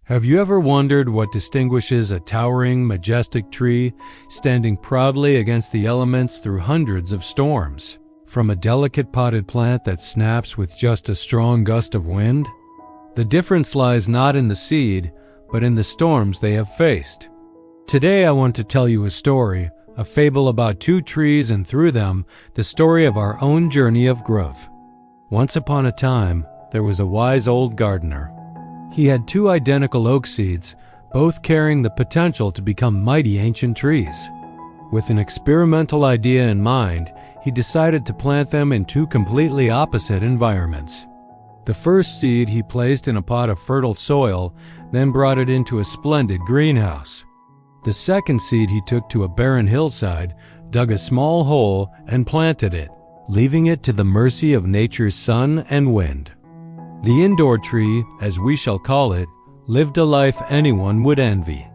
Have you ever wondered what distinguishes a towering, majestic tree standing proudly against the elements through hundreds of storms, from a delicate potted plant that snaps with just a strong gust of wind? The difference lies not in the seed, but in the storms they have faced. Today I want to tell you a story, a fable about two trees, and through them, the story of our own journey of growth. Once upon a time, there was a wise old gardener. He had two identical oak seeds, both carrying the potential to become mighty ancient trees. With an experimental idea in mind, he decided to plant them in two completely opposite environments. The first seed he placed in a pot of fertile soil, then brought it into a splendid greenhouse. The second seed he took to a barren hillside, dug a small hole, and planted it, leaving it to the mercy of nature's sun and wind. The indoor tree, as we shall call it, lived a life anyone would envy.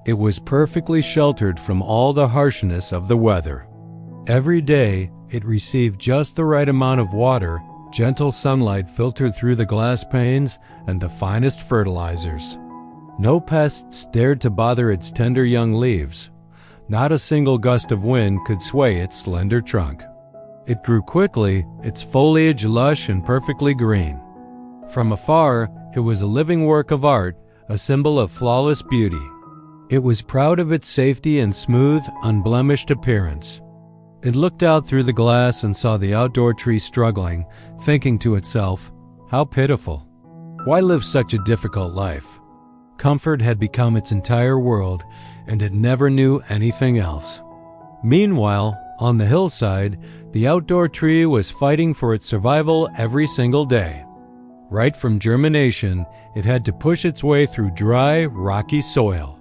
It was perfectly sheltered from all the harshness of the weather. Every day, it received just the right amount of water, gentle sunlight filtered through the glass panes, and the finest fertilizers. No pests dared to bother its tender young leaves. Not a single gust of wind could sway its slender trunk. It grew quickly, its foliage lush and perfectly green. From afar, it was a living work of art, a symbol of flawless beauty. It was proud of its safety and smooth, unblemished appearance. It looked out through the glass and saw the outdoor tree struggling, thinking to itself, "How pitiful! Why live such a difficult life?" Comfort had become its entire world, and it never knew anything else. Meanwhile, on the hillside, the outdoor tree was fighting for its survival every single day. Right from germination, it had to push its way through dry, rocky soil.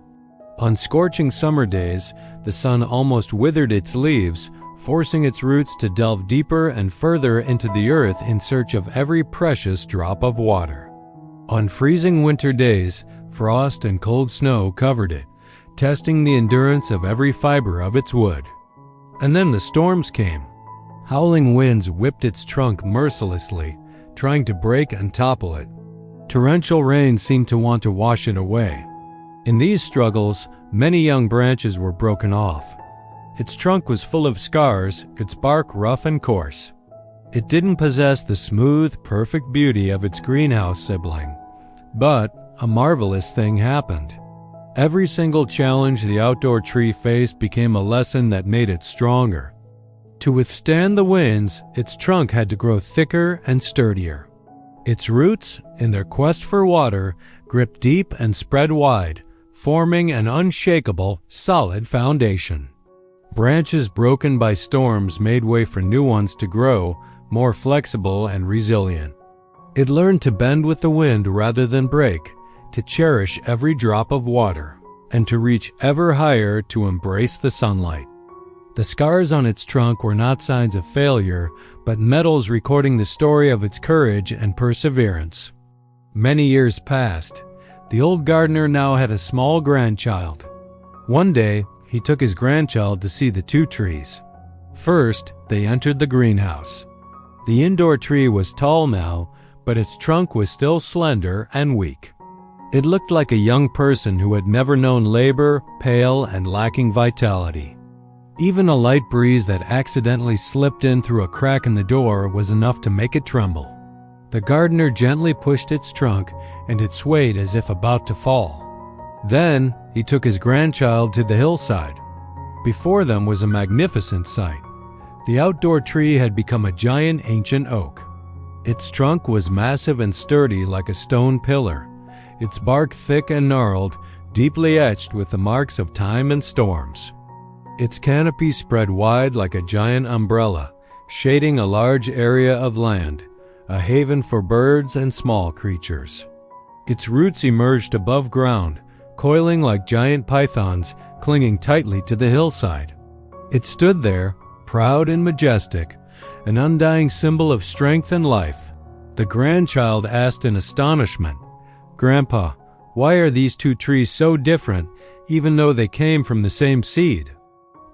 On scorching summer days, the sun almost withered its leaves, forcing its roots to delve deeper and further into the earth in search of every precious drop of water. On freezing winter days, frost and cold snow covered it, testing the endurance of every fiber of its wood. And then the storms came. Howling winds whipped its trunk mercilessly, trying to break and topple it. Torrential rain seemed to want to wash it away. In these struggles, many young branches were broken off. Its trunk was full of scars, its bark rough and coarse. It didn't possess the smooth, perfect beauty of its greenhouse sibling. But a marvelous thing happened. Every single challenge the outdoor tree faced became a lesson that made it stronger. To withstand the winds, its trunk had to grow thicker and sturdier. Its roots, in their quest for water, gripped deep and spread wide, forming an unshakable, solid foundation. Branches broken by storms made way for new ones to grow, more flexible and resilient. It learned to bend with the wind rather than break, to cherish every drop of water, and to reach ever higher to embrace the sunlight. The scars on its trunk were not signs of failure, but medals recording the story of its courage and perseverance. Many years passed. The old gardener now had a small grandchild. One day, he took his grandchild to see the two trees. First, they entered the greenhouse. The indoor tree was tall now, but its trunk was still slender and weak. It looked like a young person who had never known labor, pale and lacking vitality. Even a light breeze that accidentally slipped in through a crack in the door was enough to make it tremble. The gardener gently pushed its trunk, and it swayed as if about to fall. Then, he took his grandchild to the hillside. Before them was a magnificent sight. The outdoor tree had become a giant ancient oak. Its trunk was massive and sturdy like a stone pillar, its bark thick and gnarled, deeply etched with the marks of time and storms. Its canopy spread wide like a giant umbrella, shading a large area of land, a haven for birds and small creatures. Its roots emerged above ground, coiling like giant pythons, clinging tightly to the hillside. It stood there, proud and majestic, an undying symbol of strength and life. The grandchild asked in astonishment, "Grandpa, why are these two trees so different, even though they came from the same seed?"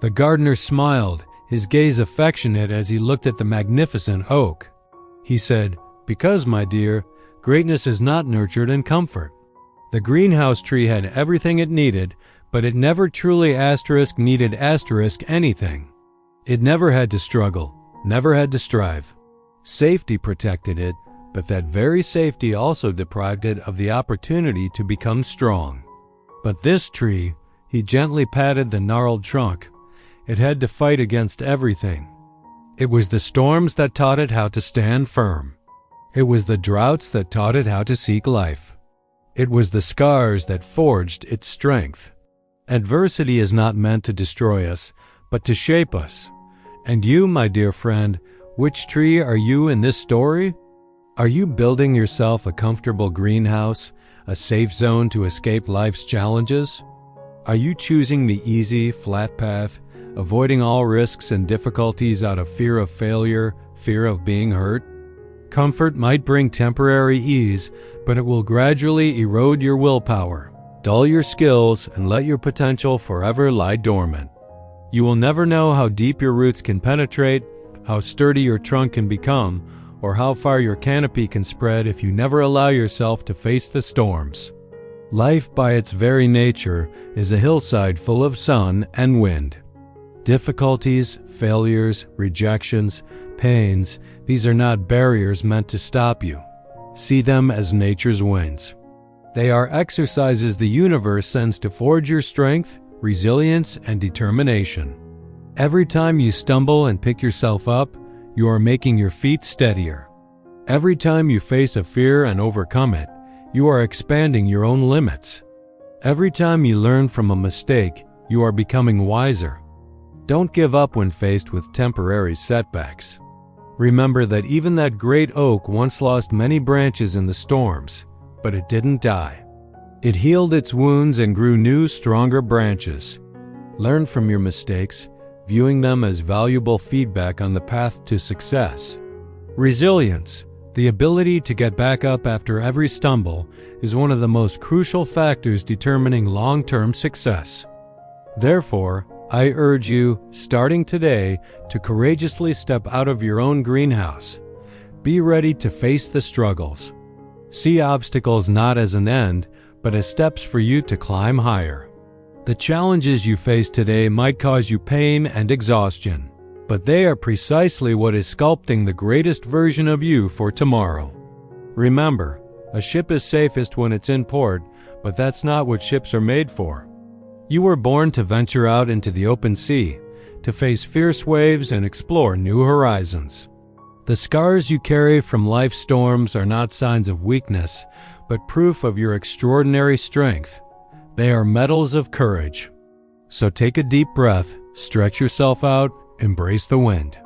The gardener smiled, his gaze affectionate as he looked at the magnificent oak. He said, "Because, my dear, greatness is not nurtured in comfort. The greenhouse tree had everything it needed, but it never truly needed anything. It never had to struggle, never had to strive. Safety protected it, but that very safety also deprived it of the opportunity to become strong. But this tree, he gently patted the gnarled trunk. It had to fight against everything. It was the storms that taught it how to stand firm. It was the droughts that taught it how to seek life. It was the scars that forged its strength. Adversity is not meant to destroy us, but to shape us. And you, my dear friend, which tree are you in this story? Are you building yourself a comfortable greenhouse, a safe zone to escape life's challenges? Are you choosing the easy, flat path, avoiding all risks and difficulties out of fear of failure, fear of being hurt? Comfort might bring temporary ease, but it will gradually erode your willpower, dull your skills, and let your potential forever lie dormant. You will never know how deep your roots can penetrate, how sturdy your trunk can become, or how far your canopy can spread if you never allow yourself to face the storms. Life, by its very nature, is a hillside full of sun and wind. Difficulties, failures, rejections, pains, these are not barriers meant to stop you. See them as nature's winds. They are exercises the universe sends to forge your strength, resilience, and determination. Every time you stumble and pick yourself up, you are making your feet steadier. Every time you face a fear and overcome it, you are expanding your own limits. Every time you learn from a mistake, you are becoming wiser. Don't give up when faced with temporary setbacks. Remember that even that great oak once lost many branches in the storms, but it didn't die. It healed its wounds and grew new, stronger branches. Learn from your mistakes, viewing them as valuable feedback on the path to success. Resilience, the ability to get back up after every stumble, is one of the most crucial factors determining long-term success. Therefore, I urge you, starting today, to courageously step out of your own greenhouse. Be ready to face the struggles. See obstacles not as an end, but as steps for you to climb higher. The challenges you face today might cause you pain and exhaustion, but they are precisely what is sculpting the greatest version of you for tomorrow. Remember, a ship is safest when it's in port, but that's not what ships are made for. You were born to venture out into the open sea, to face fierce waves and explore new horizons. The scars you carry from life's storms are not signs of weakness, but proof of your extraordinary strength. They are medals of courage. So take a deep breath, stretch yourself out, embrace the wind.